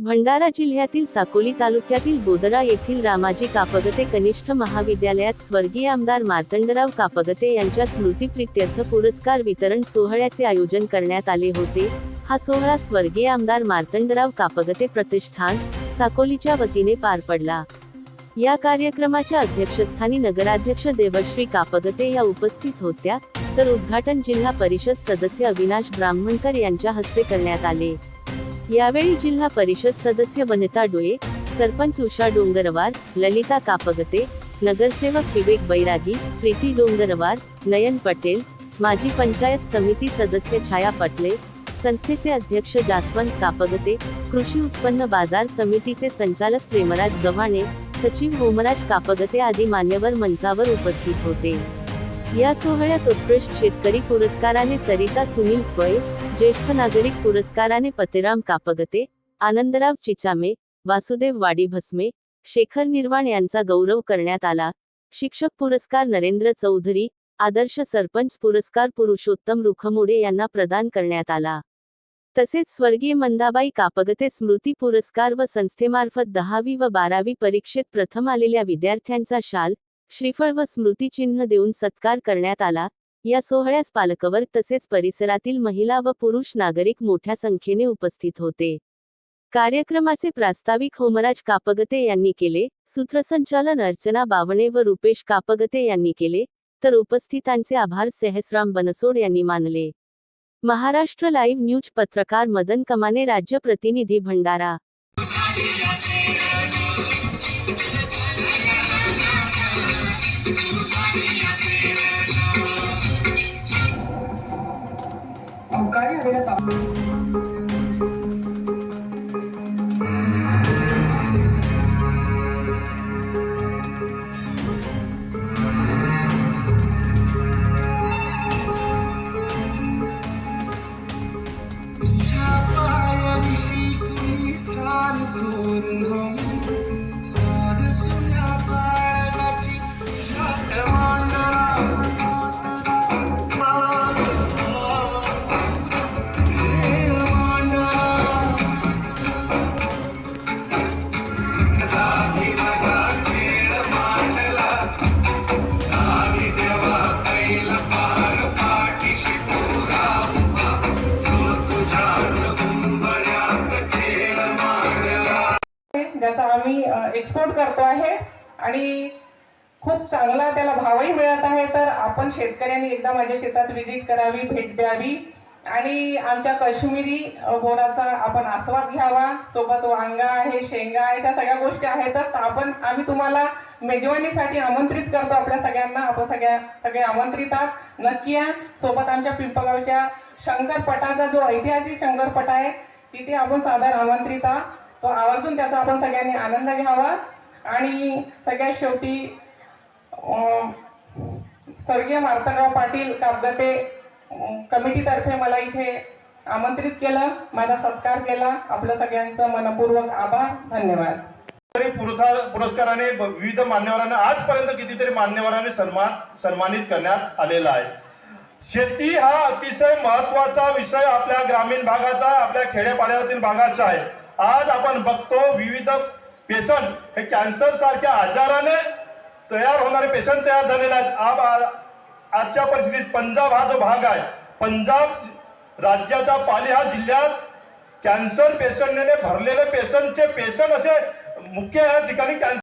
भंडारा जिल्ह्यातील साकोली तालुक्यातील बोदरा येथील रामाजी कापगते कनिष्ठ महाविद्यालयात स्वर्गीय आमदार मार्तंडराव कापगते यांच्या स्मृतिप्रीत्यर्थ पुरस्कार वितरण सोहळ्याचे आयोजन करण्यात आले होते। हा सोहळा स्वर्गीय आमदार मार्तंडराव कापगते प्रतिष्ठान साकोलीच्या वतीने पार पडला। या कार्यक्रमाच्या अध्यक्षस्थानी नगराध्यक्ष देवश्री कापगते या उपस्थित होत्या, तर उद्घाटन जिल्हा परिषद सदस्य अविनाश ब्राह्मणकर यांच्या हस्ते करण्यात आले। यावेळी जिल्हा परिषद सदस्य वनिता डोळे, सरपंच उषा डोंगरवार, ललिता कापगते, नगरसेवक विवेक बैरागी, प्रीती डोंगरवार, नयन पटेल, माजी पंचायत समिती सदस्य छाया पटले, संस्थेचे अध्यक्ष जास्वंत कापगते, कृषी उत्पन्न बाजार समितीचे संचालक प्रेमराज गव्हाणे, सचिव होमराज कापगते आदी मान्यवर मंचावर उपस्थित होते। या सोहळ्यात उत्कृष्ट शेतकरी पुरस्काराने सरिता सुनील फळे, ज्येष्ठ नागरिक पुरस्काराने पतेराम कापगते, आनंदराव चिचामे, वासुदेव वाडीभस्मे, शेखर निर्वाण यांचा गौरव करण्यात आला। शिक्षक पुरस्कार नरेंद्र चौधरी, आदर्श सरपंच पुरस्कार पुरुषोत्तम रुखमोडे यांना प्रदान करण्यात आला। तसेच स्वर्गीय मंदाबाई कापगते स्मृती पुरस्कार व संस्थेमार्फत 10वी व 12वी परीक्षेत प्रथम आलेल्या विद्यार्थ्यांचा शाल, श्रीफळ व स्मृतिचिन्ह देऊन सत्कार करण्यात आला। या सोहळ्यास पालकवर्ग तसेच परिसरातील महिला व पुरुष नागरिक मोठ्या संख्येने उपस्थित होते। कार्यक्रमाचे प्रास्ताविक होमराज कापगते यांनी केले, सूत्रसंचालन अर्चना बावणे व रुपेश कापगते यांनी केले, तर उपस्थितांचे आभार सहस्राम बनसोड यांनी मानले। महाराष्ट्र लाईव्ह न्यूज पत्रकार मदन कमाने, राज्य प्रतिनिधी भंडारा। ज्याचा आम्ही एक्सपोर्ट करतो आहे आणि खूप चांगला त्याला भावही मिळत आहे। तर आपण शेतकऱ्यांनी एकदा माझ्या शेतात व्हिजिट करावी, भेट द्यावी आणि आमच्या काश्मीरी बोराचा आपण आस्वाद घ्यावा। सोबत वांगा आहे, शेंगा आहे, त्या सगळ्या गोष्टी आहेतच। आम्ही तुम्हाला मेजवानीसाठी आमंत्रित करतो आपल्या सगळ्यांना। आपण सगळे आमंत्रित आहात, नक्की या। सोबत आमच्या पिंपळगावच्या शंकरपटाचा जो ऐतिहासिक शंकरपट आहे तिथे आपण सादर आमंत्रित आहात। तो आवर्जून त्याचा आपण सगळ्यांनी आनंद घ्यावा। आणि सगळ्यात शेवटी स्वर्गीय मार्तंडराव पाटील कापगते कमिटीतर्फे मला इथे आमंत्रित केलं, माझा सत्कार केला। आपलं सगळ्यांचं मनपूर्वक आभार, धन्यवाद। पुरस्काराने विविध मान्यवरांना आजपर्यंत कितीतरी मान्यवरांनी सन्मानित करण्यात आलेला आहे। शेती हा अतिशय महत्त्वाचा विषय आपल्या ग्रामीण भागाचा, आपल्या खेड्यापाड्यातील भागाचा आहे। आज आपण बघतो विविध पेशंट हे कॅन्सर सारख्या आजाराने तयार होणारे पेशंट तयार झालेले आहेत। आजच्या परिस्थितीत पंजाब हा जो भाग आहे, पंजाब राज्याचा पाली हा जिल्ह्यात कॅन्सर पेशंटने भरलेले पेशंट असे मुख्य या ठिकाणी कॅन्सर